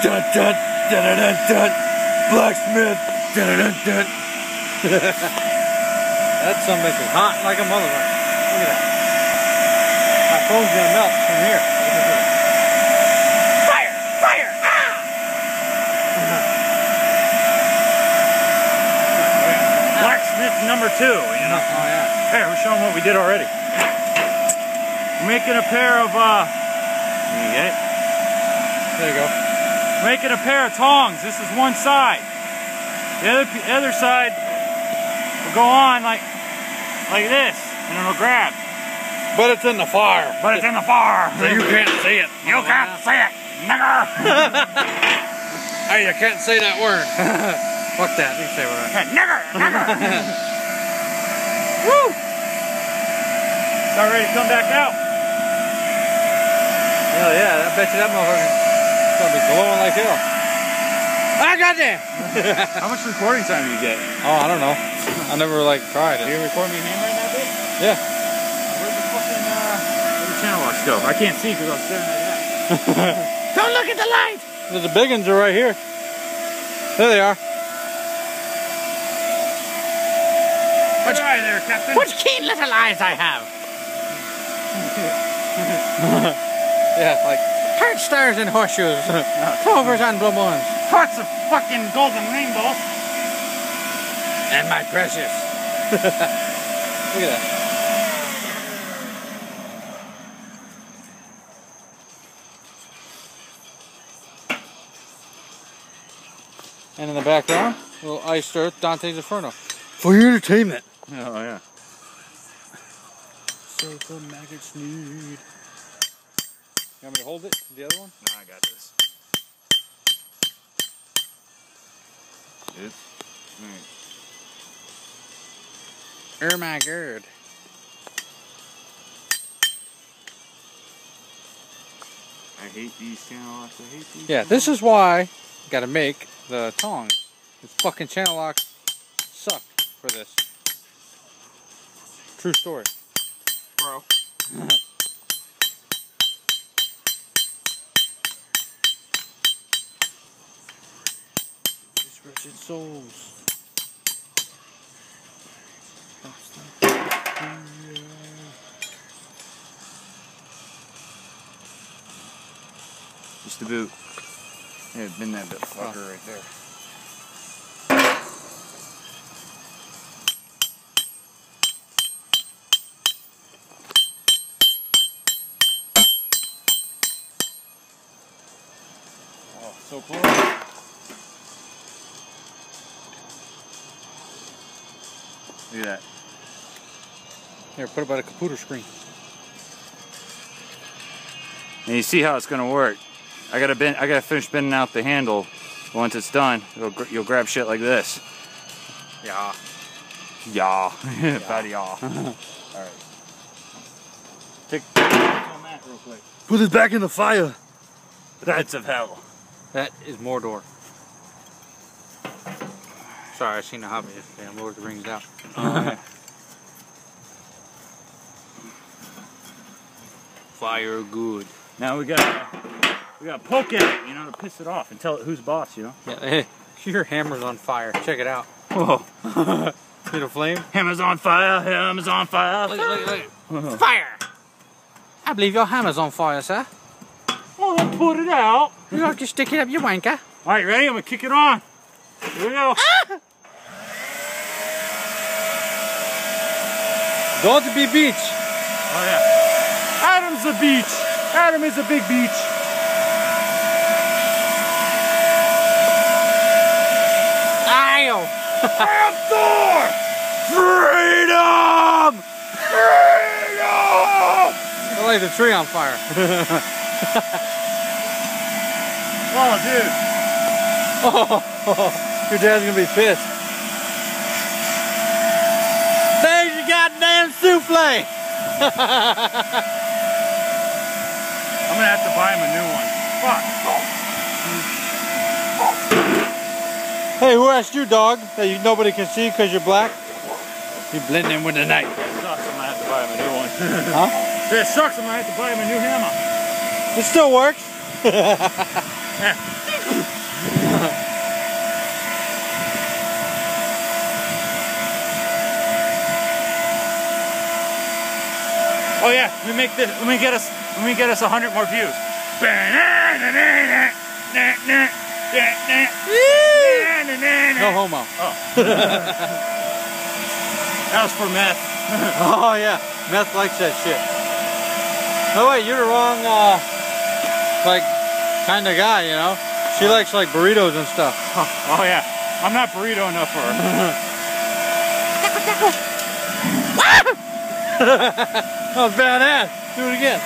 Dun dun dun dun dun dun. Blacksmith. Dun dun dun dun. That son makes it hot like a motherfucker. Look at that. My phone's gonna melt from here. Fire! Fire! Ah! Blacksmith number 2, you know. Oh yeah. Hey, we're showing what we did already. We're making a pair of you get it? There you go. Making a pair of tongs. This is one side. The other side will go on like this, and it'll grab. But it's in the fire. But it's in the fire. So you can't see it. You can't see it, nigger. Hey, you can't say that word. Fuck that. You say what I Nigger, nigger. Woo! Start ready to come back out. Hell yeah, I bet you that motherfucker's gonna be glowing like hell. Ah, goddamn! How much recording time do you get? Oh, I don't know. I never like tried Are it. you recording me hammering that bit? Yeah. Where'd the fucking where'd the channel locks go? I can't see because I was staring at that. Don't look at the light! The big ones are right here. There they are. What's right there, Captain? What keen little eyes I have! Yeah, like Heart stars and horseshoes, clovers and blue moons. Hearts of fucking golden rainbows. And my precious. look at that. And in the background, a little iced earth, Dante's Inferno. For your entertainment. Oh yeah. Circle maggots need. You want me to hold it? The other one? No, I got this. This? Oh my god. I hate these channel locks. I hate these. Yeah, this is why you gotta make the tongs. These fucking channel locks suck for this. True story. Bro. These wretched souls. Just a boot. Yeah, been that bit fucker right there. Oh, so close. Look at that. Here, put it by the computer screen. And you see how it's gonna work. I gotta finish bending out the handle. Once it's done, you'll grab shit like this. Yeah. Yeah. About yeah. Alright. Take on that real quick. Put it back in the fire. That's of hell. That is Mordor. Sorry, I seen the Hobbit yesterday. I'm Lord of the Rings out. Fire good. Now we gotta poke at it, you know, to piss it off and tell it who's boss, you know? Yeah, hey, your hammer's on fire. Check it out. Whoa. See the flame? Hammer's on fire, hammer's on fire. Look. Fire! I believe your hammer's on fire, sir. Oh, then put it out. You have to stick it up your wanker. Alright, ready? I'm gonna kick it on. Here we go. Ah! Don't be beach. Oh yeah. Adam's the beach. Adam is a big beach. Ow! I'm Thor! Freedom! Freedom! I light the tree on fire. Oh, dude. Oh, your dad's gonna be pissed. There's your goddamn souffle! I'm gonna have to buy him a new one. Fuck. Hey, who asked you, dog, that nobody can see because you're black? You blend in with the night. It sucks. I'm gonna have to buy him a new one. Huh? It sucks. I'm gonna have to buy him a new hammer. It still works. Oh yeah, let me get us 100 more views. No homo. Oh. That was for meth. Oh yeah, meth likes that shit. No wait, you're the wrong like kind of guy, you know. She likes like burritos and stuff. Oh yeah, I'm not burrito enough for her. That was badass. Do it again.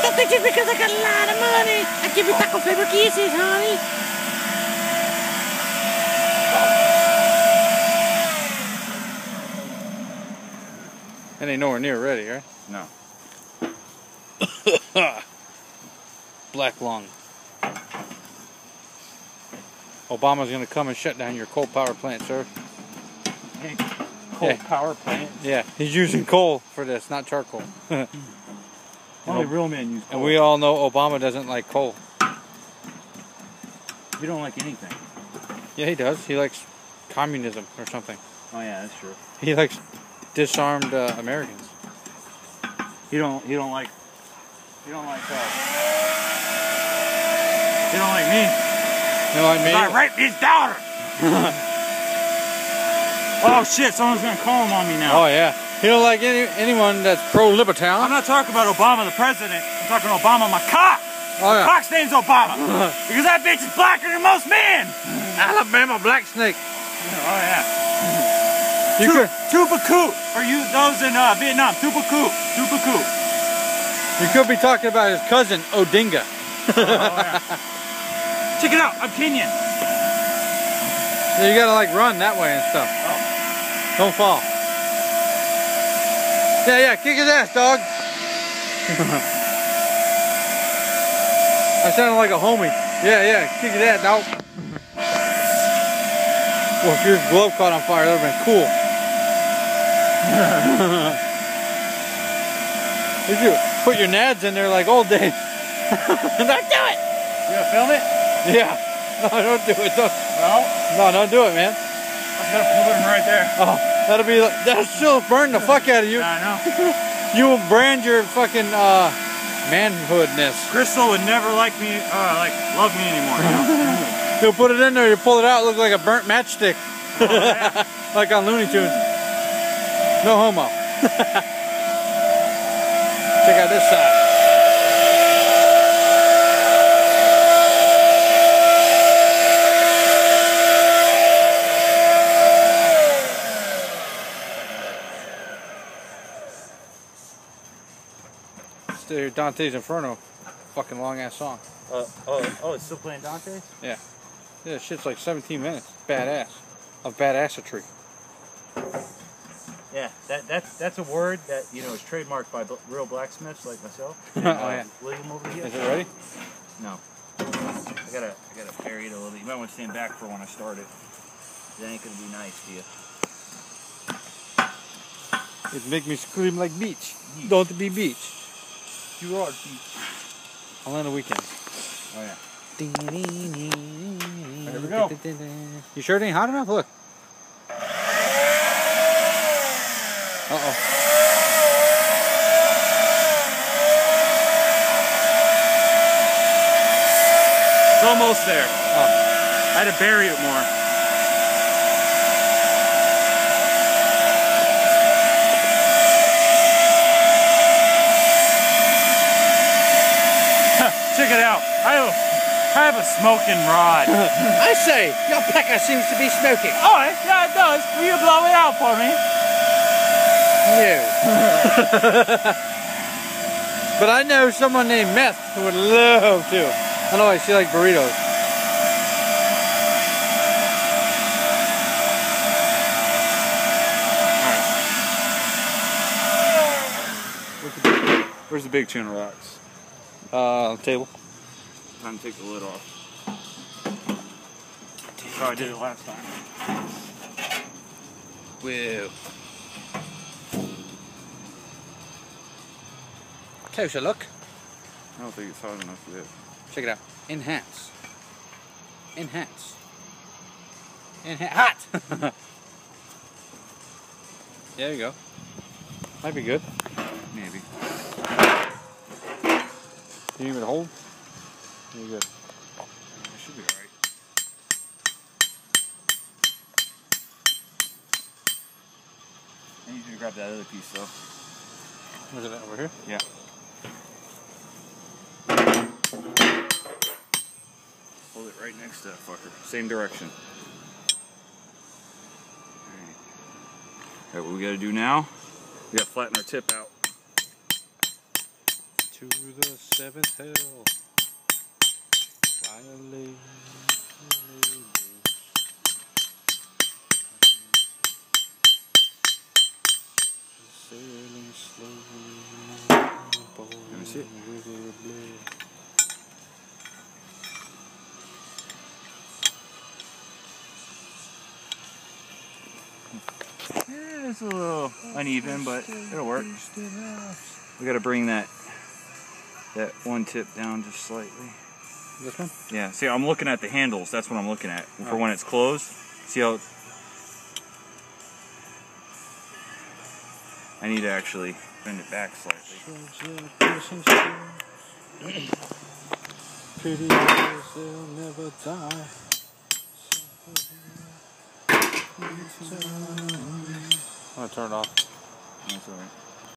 Don't think just because I got a lot of money, I give you taco flavor kisses, honey. It ain't nowhere near ready, right? No. Black lung. Obama's gonna come and shut down your coal power plant, sir. Hey, coal power plant? Yeah, he's using coal for this, not charcoal. Only real men use coal. And we all know Obama doesn't like coal. You don't like anything. Yeah, he does. He likes communism or something. Oh yeah, that's true. He likes disarmed Americans. You don't like me. You don't like me? I raped his daughter. Oh shit, someone's gonna call him on me now. Oh yeah. He don't like anyone that's pro-libertown. I'm not talking about Obama the president. I'm talking Obama my cock. Oh yeah. My cock's name's Obama. Because that bitch is blacker than most men. Alabama black snake. Oh yeah. Tupacu. Or you those in Vietnam. Tupacu. You could be talking about his cousin Odinga. Oh yeah. Check it out. I'm Kenyan. So you gotta like run that way and stuff. Oh. Don't fall. Yeah, kick his ass, dog. I sounded like a homie. Yeah, kick his ass, dog. Well, if your glove caught on fire, that would have been cool. If you put your nads in there like old days. Don't do it! You gonna film it? Yeah. No, don't do it. No, don't do it, man. I'm gonna put him right there. Oh, that'll still burn the fuck out of you. Yeah, I know. You will brand your fucking manhoodness. Crystal would never love me anymore. You know? You'll put it in there, you pull it out, it looks like a burnt matchstick. Oh, yeah. Like on Looney Tunes. No homo. Check out this side. Dante's Inferno, fucking long ass song. It's still playing Dante's? Yeah. Yeah, shit's like 17 minutes. Badass. Of badassatry. Yeah, that's a word that is trademarked by real blacksmiths like myself. And, yeah. William over here. Is it ready? No. I gotta bury it a little bit. You might want to stand back for when I start it. That ain't gonna be nice to you. It make me scream like beach. Don't be beach. You are beach. I'll end the weekend. Oh yeah. Here we go. You sure it ain't hot enough? Look. Uh-oh. It's almost there. Oh. I had to bury it more. Check it out. I have a smoking rod. I say, your pecker seems to be smoking. Oh, yeah, it does. Will you blow it out for me? No. But I know someone named Meth who would love to. I know she likes burritos. Where's the big tuna rocks? On the table. Time to take the lid off. Oh, I did it last time. Whoa. closer look. I don't think it's hot enough yet. Check it out. Enhance. Enhance. Hot! There you go. Might be good. Maybe. Can you even hold? You're good. It should be alright. I need you to grab that other piece though. Look at that over here. Yeah. Hold it right next to that fucker. Same direction. Alright, what we gotta do now, we gotta flatten our tip out. To the seventh hill. Violate. Sailing slowly. Let me see it. Yeah, it's a little uneven, but it'll work. We gotta bring that one tip down just slightly. This one? Yeah, see, I'm looking at the handles. That's what I'm looking at. For when it's closed, see how... I need to actually bend it back slightly. Pretty girls, they'll never die. I'm gonna turn it off. That's alright.